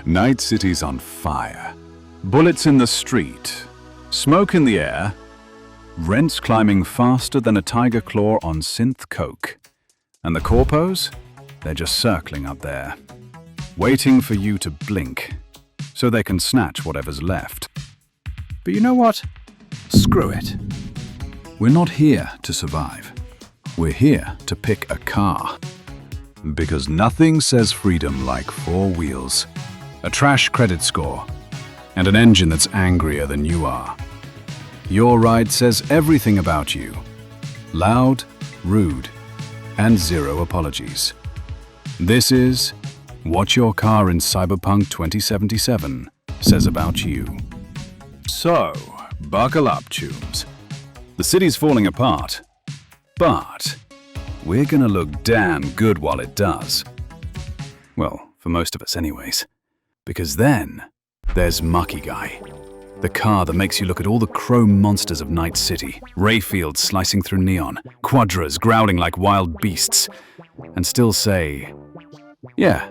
Night City's on fire. Bullets in the street, smoke in the air, rents climbing faster than a tiger claw on synth coke. And the corpos? They're just circling up there, waiting for you to blink, so they can snatch whatever's left. But you know what? Screw it. We're not here to survive. We're here to pick a car. Because nothing says freedom like 4 wheels, a trash credit score, and an engine that's angrier than you are. Your ride says everything about you. Loud, rude, and 0 apologies. This is what your car in Cyberpunk 2077 says about you. So, buckle up, chooms. The city's falling apart, but we're gonna look damn good while it does. Well, for most of us anyways. Because then, there's Makigai, the car that makes you look at all the chrome monsters of Night City, Rayfield slicing through neon, Quadras growling like wild beasts, and still say, yeah,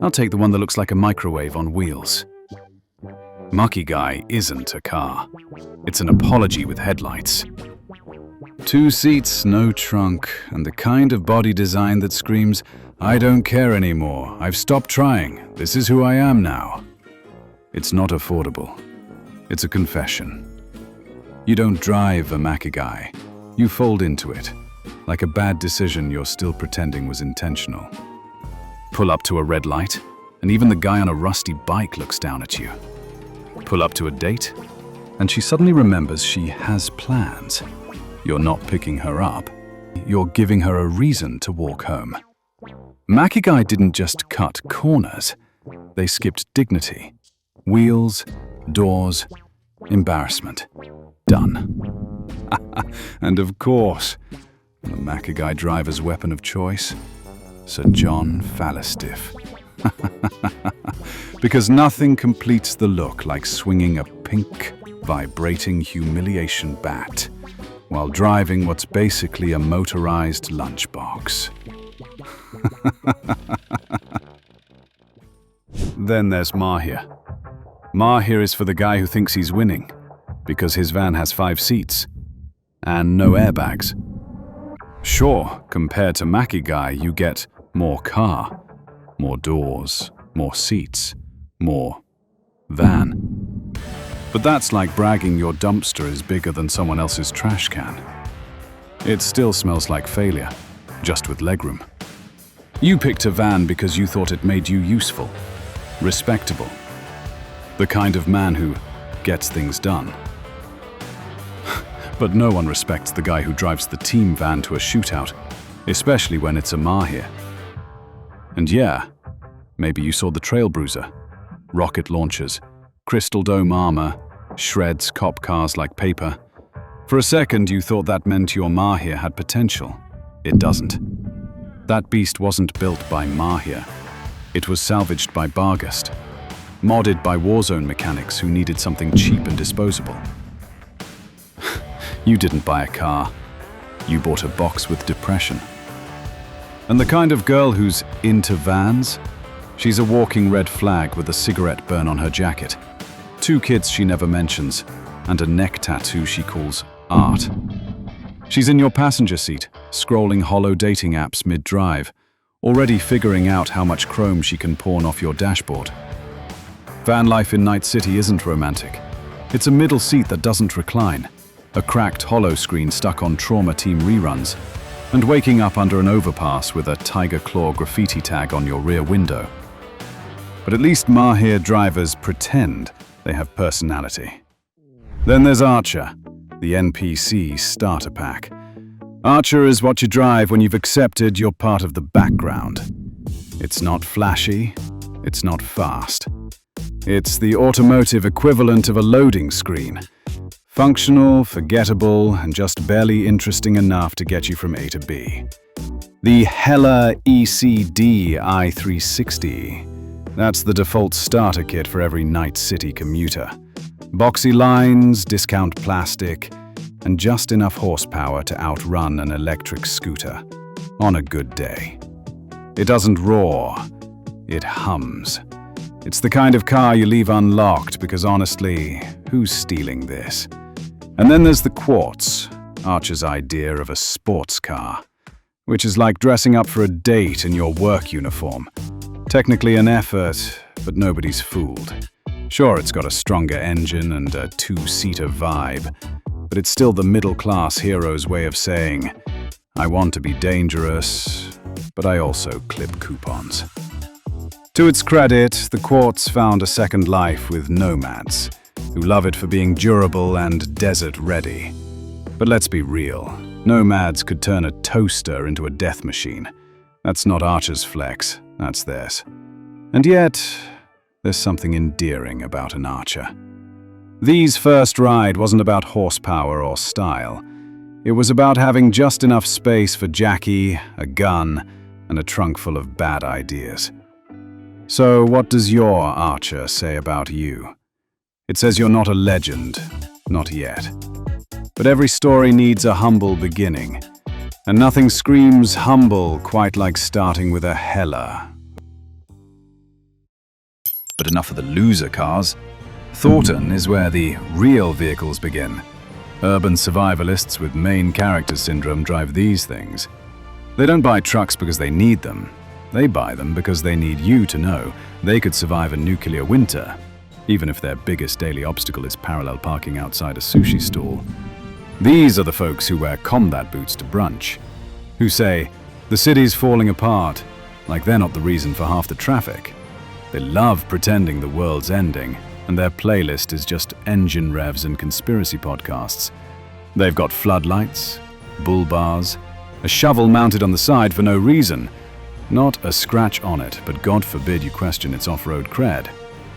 I'll take the one that looks like a microwave on wheels. Makigai isn't a car. It's an apology with headlights. 2 seats, no trunk, and the kind of body design that screams, I don't care anymore, I've stopped trying, this is who I am now. It's not affordable. It's a confession. You don't drive a Makigai. You fold into it, like a bad decision you're still pretending was intentional. Pull up to a red light, and even the guy on a rusty bike looks down at you. Pull up to a date, and she suddenly remembers she has plans. You're not picking her up, you're giving her a reason to walk home. Makigai didn't just cut corners, they skipped dignity. Wheels, doors, embarrassment. Done. And of course, the Makigai driver's weapon of choice, Sir John Fallistiff. Because nothing completes the look like swinging a pink, vibrating humiliation bat while driving what's basically a motorized lunchbox. Then there's Mahir. Mahir is for the guy who thinks he's winning, because his van has 5 seats and no airbags. Sure, compared to Makigai, you get more car, more doors, more seats, more van. But that's like bragging your dumpster is bigger than someone else's trash can. It still smells like failure, just with legroom. You picked a van because you thought it made you useful, respectable, the kind of man who gets things done. But no one respects the guy who drives the team van to a shootout, especially when it's a Mahir. And yeah, maybe you saw the Trail Bruiser, rocket launchers, crystal dome armor, shreds cop cars like paper. For a second you thought that meant your Mahir had potential. It doesn't. That beast wasn't built by Mahir. It was salvaged by Bargast, modded by Warzone mechanics who needed something cheap and disposable. You didn't buy a car. You bought a box with depression. And the kind of girl who's into vans? She's a walking red flag with a cigarette burn on her jacket, 2 kids she never mentions, and a neck tattoo she calls art. She's in your passenger seat, scrolling hollow dating apps mid-drive, already figuring out how much chrome she can pawn off your dashboard. Van life in Night City isn't romantic. It's a middle seat that doesn't recline, a cracked hollow screen stuck on Trauma Team reruns, and waking up under an overpass with a tiger claw graffiti tag on your rear window. But at least Mahir drivers pretend they have personality. Then there's Archer, the NPC starter pack. Archer is what you drive when you've accepted you're part of the background. It's not flashy, it's not fast. It's the automotive equivalent of a loading screen. Functional, forgettable, and just barely interesting enough to get you from A to B. The Hella ECD i360. That's the default starter kit for every Night City commuter. Boxy lines, discount plastic, and just enough horsepower to outrun an electric scooter on a good day. It doesn't roar, It hums. It's the kind of car you leave unlocked because honestly, who's stealing this? And then there's the Quartz, Archer's idea of a sports car, which is like dressing up for a date in your work uniform. Technically an effort, but nobody's fooled. Sure, it's got a stronger engine and a two-seater vibe, but it's still the middle-class hero's way of saying, I want to be dangerous, but I also clip coupons. To its credit, the Quartz found a second life with nomads, who love it for being durable and desert-ready. But let's be real, nomads could turn a toaster into a death machine. That's not Archer's flex, that's theirs. And yet, there's something endearing about an Archer. Thee's first ride wasn't about horsepower or style. It was about having just enough space for Jackie, a gun, and a trunk full of bad ideas. So what does your Archer say about you? It says you're not a legend, not yet. But every story needs a humble beginning, and nothing screams humble quite like starting with a Hella. But enough of the loser cars. Thorton is where the real vehicles begin. Urban survivalists with main character syndrome drive these things. They don't buy trucks because they need them. They buy them because they need you to know they could survive a nuclear winter, even if their biggest daily obstacle is parallel parking outside a sushi stall. These are the folks who wear combat boots to brunch, who say, the city's falling apart, like they're not the reason for half the traffic. They love pretending the world's ending, and their playlist is just engine revs and conspiracy podcasts. They've got floodlights, bull bars, a shovel mounted on the side for no reason. Not a scratch on it, but God forbid you question its off-road cred.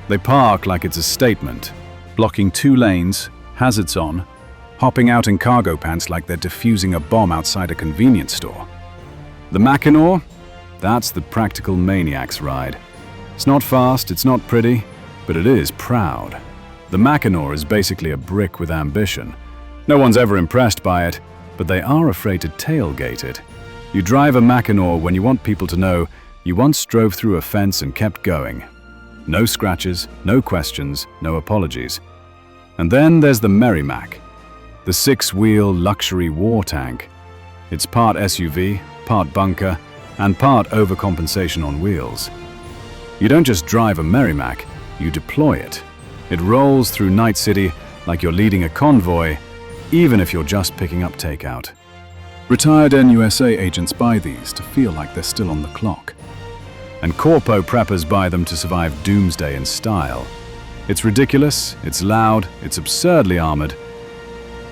They park like it's a statement, blocking 2 lanes, hazards on, hopping out in cargo pants like they're defusing a bomb outside a convenience store. The Mackinac? That's the practical maniac's ride. It's not fast, it's not pretty, but it is proud. The Mackinac is basically a brick with ambition. No one's ever impressed by it, but they are afraid to tailgate it. You drive a Mackinac when you want people to know you once drove through a fence and kept going. No scratches, no questions, no apologies. And then there's the Merrimack, the 6-wheel luxury war tank. It's part SUV, part bunker, and part overcompensation on wheels. You don't just drive a Merrimack, you deploy it. It rolls through Night City like you're leading a convoy, even if you're just picking up takeout. Retired NUSA agents buy these to feel like they're still on the clock. And corpo preppers buy them to survive doomsday in style. It's ridiculous, it's loud, it's absurdly armored,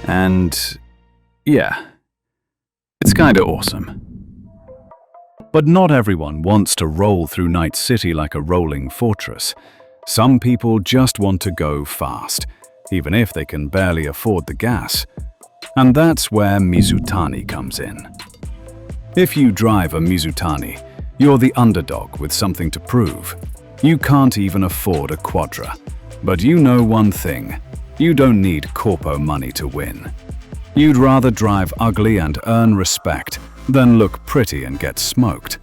and yeah, it's kinda awesome. But not everyone wants to roll through Night City like a rolling fortress. Some people just want to go fast, even if they can barely afford the gas. And that's where Mizutani comes in. If you drive a Mizutani, you're the underdog with something to prove. You can't even afford a Quadra. But you know one thing, you don't need corpo money to win. You'd rather drive ugly and earn respect than look pretty and get smoked.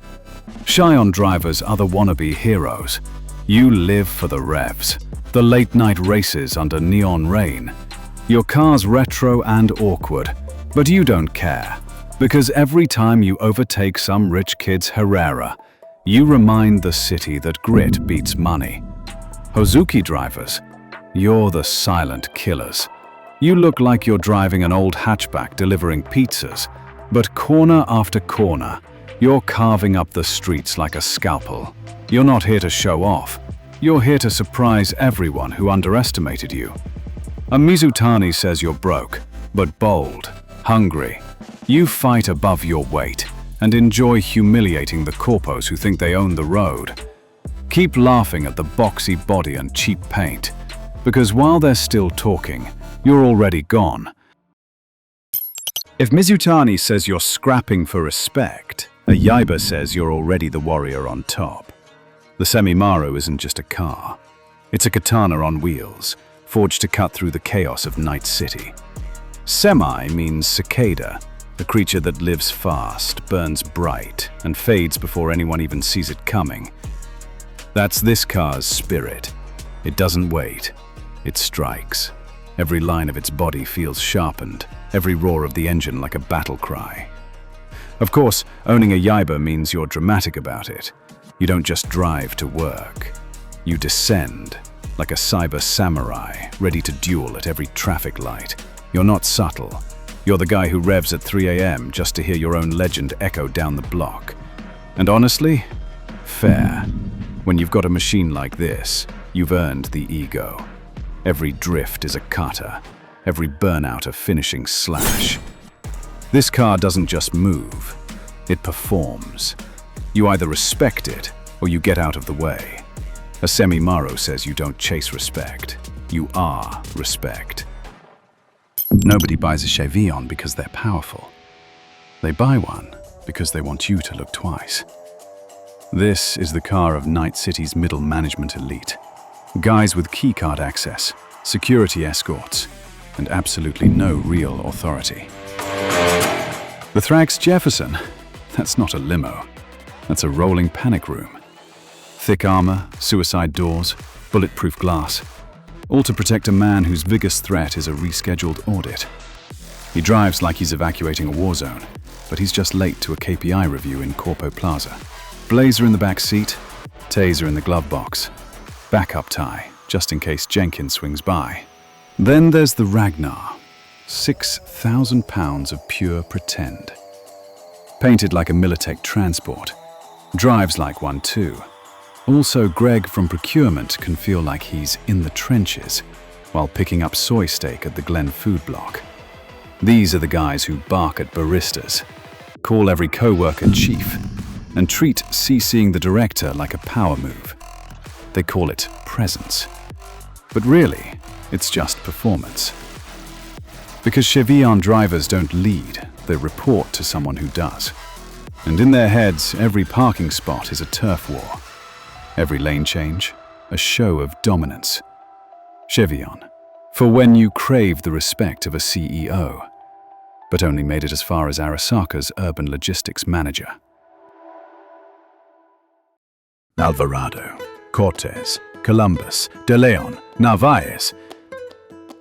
Shy on drivers are the wannabe heroes. You live for the revs, the late-night races under neon rain. Your car's retro and awkward, but you don't care, because every time you overtake some rich kid's Herrera, you remind the city that grit beats money. Hozuki drivers, you're the silent killers. You look like you're driving an old hatchback delivering pizzas, but corner after corner, you're carving up the streets like a scalpel. You're not here to show off. You're here to surprise everyone who underestimated you. A Mizutani says you're broke, but bold, hungry. You fight above your weight and enjoy humiliating the corpos who think they own the road. Keep laughing at the boxy body and cheap paint, because while they're still talking, you're already gone. If Mizutani says you're scrapping for respect, a Yaiba says you're already the warrior on top. The Semimaru isn't just a car. It's a katana on wheels, forged to cut through the chaos of Night City. Semi means cicada, a creature that lives fast, burns bright, and fades before anyone even sees it coming. That's this car's spirit. It doesn't wait. It strikes. Every line of its body feels sharpened, every roar of the engine like a battle cry. Of course, owning a Yaiba means you're dramatic about it. You don't just drive to work. You descend, like a cyber samurai, ready to duel at every traffic light. You're not subtle. You're the guy who revs at 3 a.m. just to hear your own legend echo down the block. And honestly, fair. When you've got a machine like this, you've earned the ego. Every drift is a kata, every burnout a finishing slash. This car doesn't just move, it performs. You either respect it, or you get out of the way. A semi-maro says you don't chase respect, you are respect. Nobody buys a Chevillon because they're powerful. They buy one because they want you to look twice. This is the car of Night City's middle management elite. Guys with keycard access, security escorts, and absolutely no real authority. The Thrax Jefferson, that's not a limo. That's a rolling panic room. Thick armor, suicide doors, bulletproof glass, all to protect a man whose biggest threat is a rescheduled audit. He drives like he's evacuating a war zone, but he's just late to a KPI review in Corpo Plaza. Blazer in the back seat, taser in the glove box, backup tie, just in case Jenkins swings by. Then there's the Ragnar, 6,000 pounds of pure pretend. Painted like a Militech transport, drives like one too. Also, Greg from procurement can feel like he's in the trenches while picking up soy steak at the Glen food block. These are the guys who bark at baristas, call every co-worker chief, and treat CCing the director like a power move. They call it presence. But really, it's just performance. Because Chevillon drivers don't lead, they report to someone who does. And in their heads, every parking spot is a turf war. Every lane change, a show of dominance. Chevillon, for when you crave the respect of a CEO, but only made it as far as Arasaka's urban logistics manager. Alvarado, Cortez, Columbus, De Leon, Narvaez.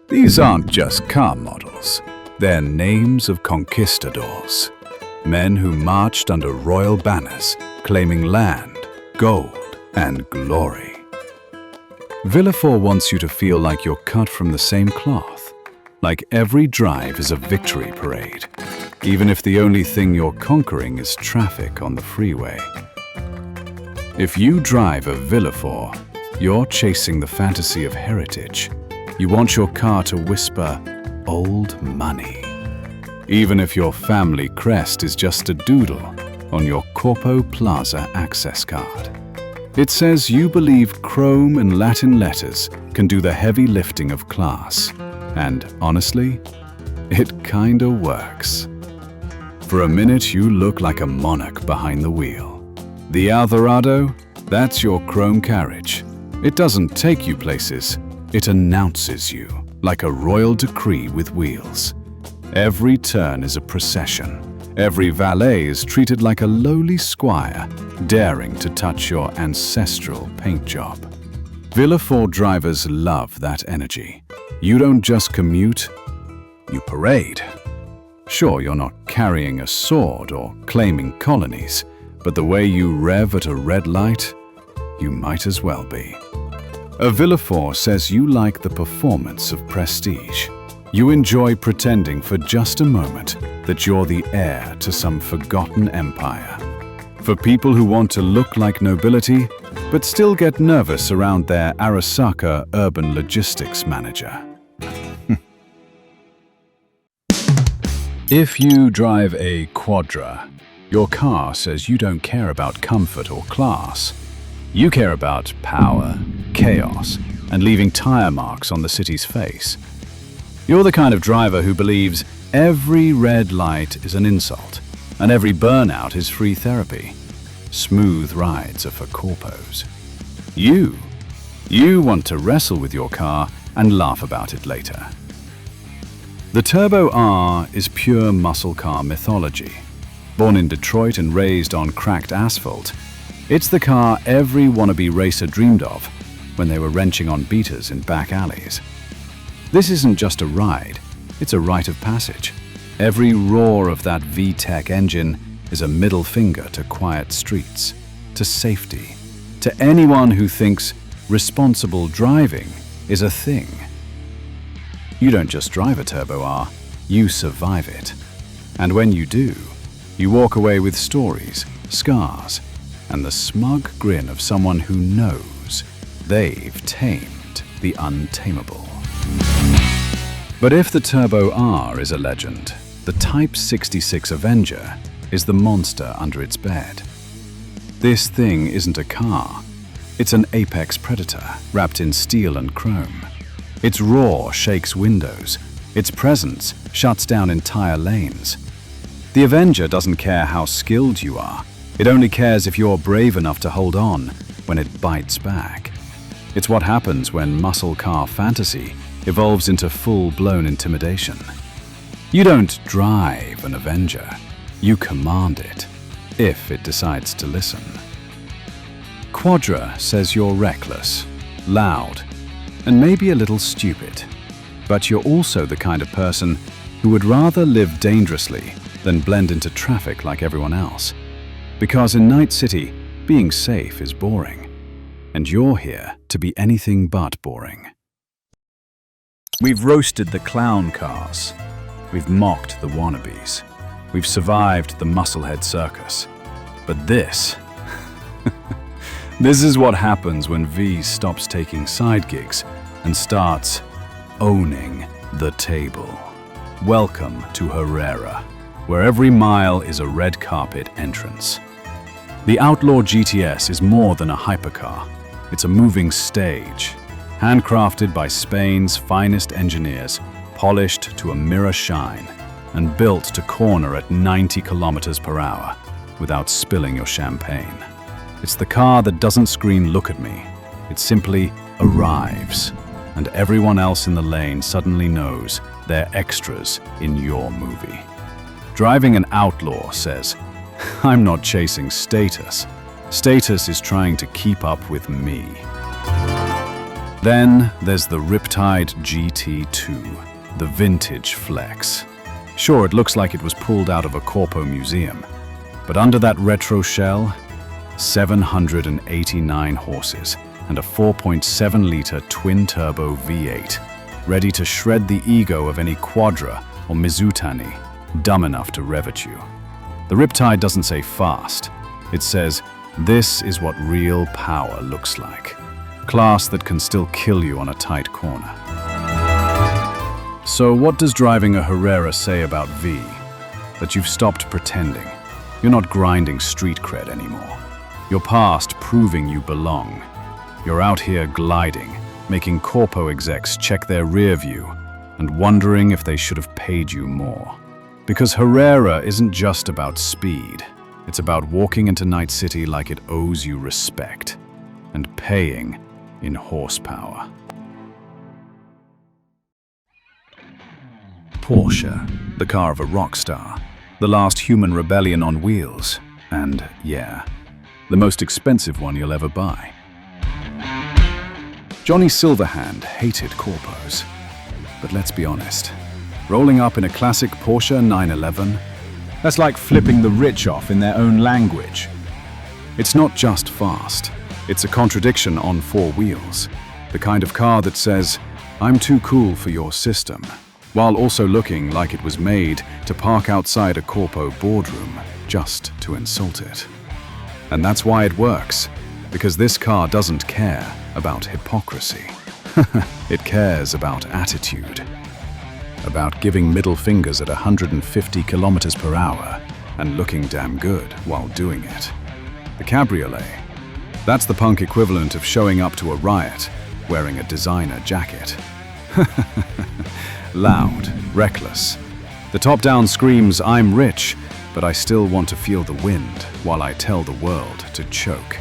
These aren't just car models. They're names of conquistadors. Men who marched under royal banners, claiming land, gold, and glory. Villefort wants you to feel like you're cut from the same cloth, like every drive is a victory parade, even if the only thing you're conquering is traffic on the freeway. If you drive a Villefort, you're chasing the fantasy of heritage. You want your car to whisper, old money. Even if your family crest is just a doodle on your Corpo Plaza access card. It says you believe chrome and Latin letters can do the heavy lifting of class. And honestly, it kinda works. For a minute, you look like a monarch behind the wheel. The Alvarado, that's your chrome carriage. It doesn't take you places, it announces you, like a royal decree with wheels. Every turn is a procession. Every valet is treated like a lowly squire, daring to touch your ancestral paint job. Villefort drivers love that energy. You don't just commute, you parade. Sure, you're not carrying a sword or claiming colonies, but the way you rev at a red light, you might as well be. A Villefort says you like the performance of prestige. You enjoy pretending for just a moment that you're the heir to some forgotten empire. For people who want to look like nobility, but still get nervous around their Arasaka urban logistics manager. If you drive a Quadra, your car says you don't care about comfort or class. You care about power, chaos, and leaving tire marks on the city's face. You're the kind of driver who believes every red light is an insult, and every burnout is free therapy. Smooth rides are for corpos. You want to wrestle with your car and laugh about it later. The Turbo R is pure muscle car mythology. Born in Detroit and raised on cracked asphalt, It's the car every wannabe racer dreamed of when they were wrenching on beaters in back alleys. This isn't just a ride, it's a rite of passage. Every roar of that VTEC engine is a middle finger to quiet streets, to safety, to anyone who thinks responsible driving is a thing. You don't just drive a Turbo R, you survive it. And when you do, you walk away with stories, scars, and the smug grin of someone who knows they've tamed the untamable. But if the Turbo R is a legend, the Type 66 Avenger is the monster under its bed. This thing isn't a car. It's an apex predator wrapped in steel and chrome. Its roar shakes windows. Its presence shuts down entire lanes. The Avenger doesn't care how skilled you are. It only cares if you're brave enough to hold on when it bites back. It's what happens when muscle car fantasy evolves into full-blown intimidation. You don't drive an Avenger. You command it, if it decides to listen. Quadra says you're reckless, loud, and maybe a little stupid. But you're also the kind of person who would rather live dangerously than blend into traffic like everyone else. Because in Night City, being safe is boring. And you're here to be anything but boring. We've roasted the clown cars. We've mocked the wannabes. We've survived the musclehead circus. But this is what happens when V stops taking side gigs and starts owning the table. Welcome to Herrera, where every mile is a red carpet entrance. The Outlaw GTS is more than a hypercar. It's a moving stage, handcrafted by Spain's finest engineers, polished to a mirror shine, and built to corner at 90 kilometers per hour without spilling your champagne. It's the car that doesn't scream, "Look at me." It simply arrives, and everyone else in the lane suddenly knows they're extras in your movie. Driving an outlaw says, "I'm not chasing status. Status is trying to keep up with me." Then there's the Riptide GT2, the vintage flex. Sure, it looks like it was pulled out of a Corpo museum, but under that retro shell, 789 horses and a 4.7-liter twin-turbo V8, ready to shred the ego of any Quadra or Mizutani dumb enough to rev at you. The Riptide doesn't say fast. It says, this is what real power looks like. Class that can still kill you on a tight corner. So what does driving a Herrera say about V? That you've stopped pretending. You're not grinding street cred anymore. You're past proving you belong. You're out here gliding, making corpo execs check their rear view and wondering if they should have paid you more. Because Herrera isn't just about speed. It's about walking into Night City like it owes you respect and paying in horsepower. Porsche, the car of a rock star, the last human rebellion on wheels, and yeah, the most expensive one you'll ever buy. Johnny Silverhand hated corpos, but let's be honest, rolling up in a classic Porsche 911, that's like flipping the rich off in their own language. It's not just fast, it's a contradiction on four wheels, the kind of car that says, "I'm too cool for your system," while also looking like it was made to park outside a corpo boardroom just to insult it. And that's why it works, because this car doesn't care about hypocrisy. It cares about attitude. About giving middle fingers at 150 kilometers per hour and looking damn good while doing it. The cabriolet, that's the punk equivalent of showing up to a riot wearing a designer jacket. Loud, reckless. The top-down screams, "I'm rich, but I still want to feel the wind while I tell the world to choke."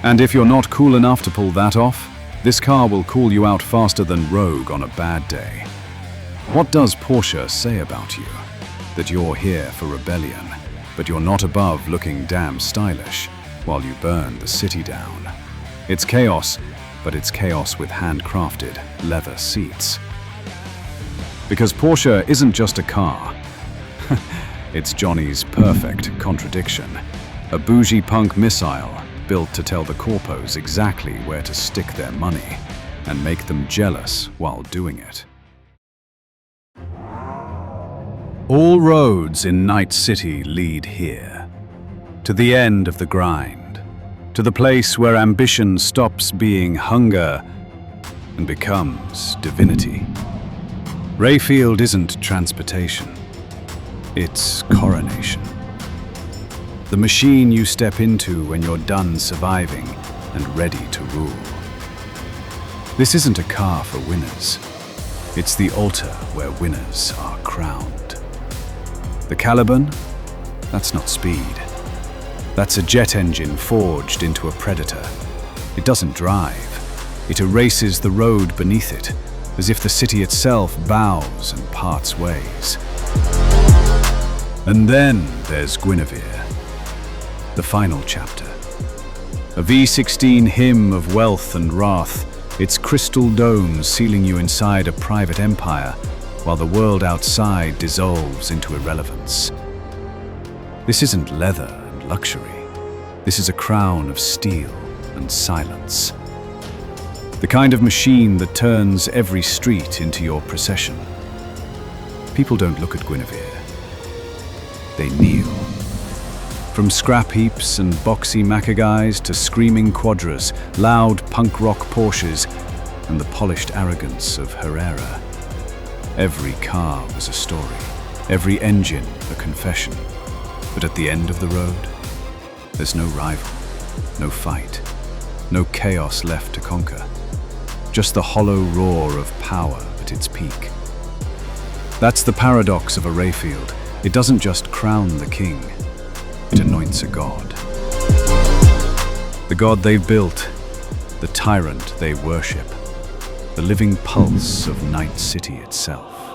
And if you're not cool enough to pull that off, this car will call you out faster than Rogue on a bad day. What does Porsche say about you? That you're here for rebellion, but you're not above looking damn stylish, while you burn the city down. It's chaos, but it's chaos with handcrafted leather seats. Because Porsche isn't just a car. It's Johnny's perfect contradiction. A bougie punk missile built to tell the corpos exactly where to stick their money and make them jealous while doing it. All roads in Night City lead here, to the end of the grind, to the place where ambition stops being hunger and becomes divinity. Rayfield isn't transportation, it's coronation. The machine you step into when you're done surviving and ready to rule. This isn't a car for winners. It's the altar where winners are crowned. The Caliban? That's not speed. That's a jet engine forged into a predator. It doesn't drive. It erases the road beneath it, as if the city itself bows and parts ways. And then there's Guinevere, the final chapter. A V16 hymn of wealth and wrath, its crystal dome sealing you inside a private empire, while the world outside dissolves into irrelevance. This isn't leather and luxury. This is a crown of steel and silence. The kind of machine that turns every street into your procession. People don't look at Guinevere. They kneel. From scrap heaps and boxy Makigais to screaming Quadras, loud punk rock Porsches, and the polished arrogance of Herrera. Every car was a story, every engine a confession. But at the end of the road, there's no rival, no fight, no chaos left to conquer. Just the hollow roar of power at its peak. That's the paradox of a Rayfield. It doesn't just crown the king, it anoints a god. The god they've built, the tyrant they worship, the living pulse of Night City itself.